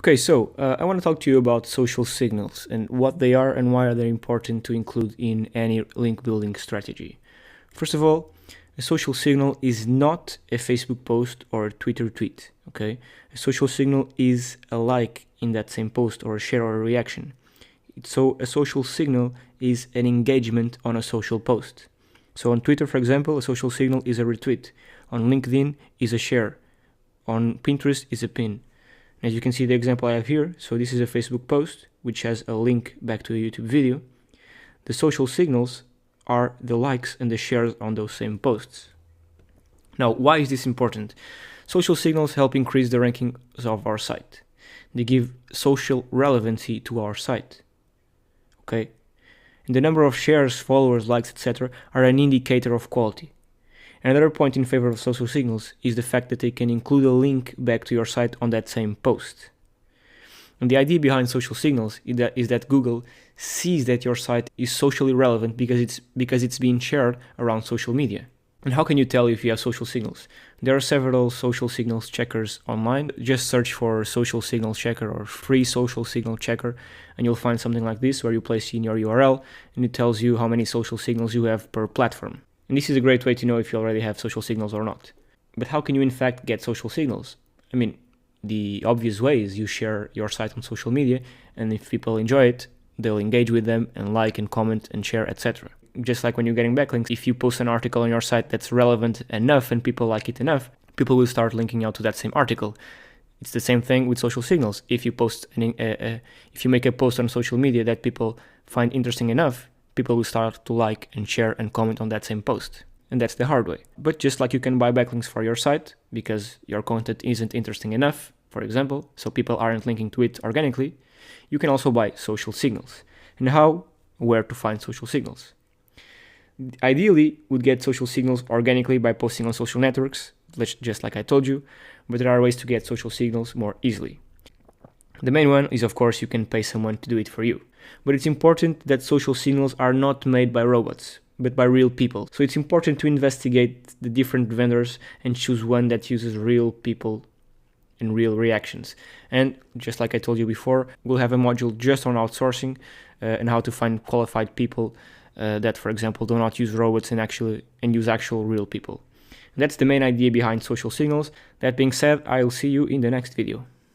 Okay, so I want to talk to you about social signals and what they are and why are they important to include in any link building strategy. First of all, a social signal is not a Facebook post or a Twitter tweet, okay? A social signal is a like in that same post or a share or a reaction. So a social signal is an engagement on a social post. So on Twitter, for example, a social signal is a retweet. On LinkedIn is a share. On Pinterest is a pin. As you can see the example I have here, so this is a Facebook post which has a link back to a YouTube video. The social signals are the likes and the shares on those same posts. Now, why is this important? Social signals help increase the rankings of our site. They give social relevancy to our site. Okay? And the number of shares, followers, likes, etc. are an indicator of quality. Another point in favor of social signals is the fact that they can include a link back to your site on that same post. And the idea behind social signals is that Google sees that your site is socially relevant because it's being shared around social media. And how can you tell if you have social signals? There are several social signals checkers online. Just search for social signals checker or free social signal checker, and you'll find something like this where you place in your URL and it tells you how many social signals you have per platform. And this is a great way to know if you already have social signals or not. But how can you in fact get social signals? I mean, the obvious way is you share your site on social media, and if people enjoy it, they'll engage with them and like and comment and share, etc. Just like when you're getting backlinks, if you post an article on your site that's relevant enough and people like it enough, people will start linking out to that same article. It's the same thing with social signals. If you if you make a post on social media that people find interesting enough, people will start to like and share and comment on that same post. And that's the hard way. But just like you can buy backlinks for your site because your content isn't interesting enough, for example, so people aren't linking to it organically, you can also buy social signals. And how? Where to find social signals? Ideally, we'd get social signals organically by posting on social networks, just like I told you, but there are ways to get social signals more easily. The main one is, of course, you can pay someone to do it for you. But it's important that social signals are not made by robots, but by real people. So it's important to investigate the different vendors and choose one that uses real people and real reactions. And just like I told you before, we'll have a module just on outsourcing and how to find qualified people that, for example, do not use robots and use actual real people. And that's the main idea behind social signals. That being said, I'll see you in the next video.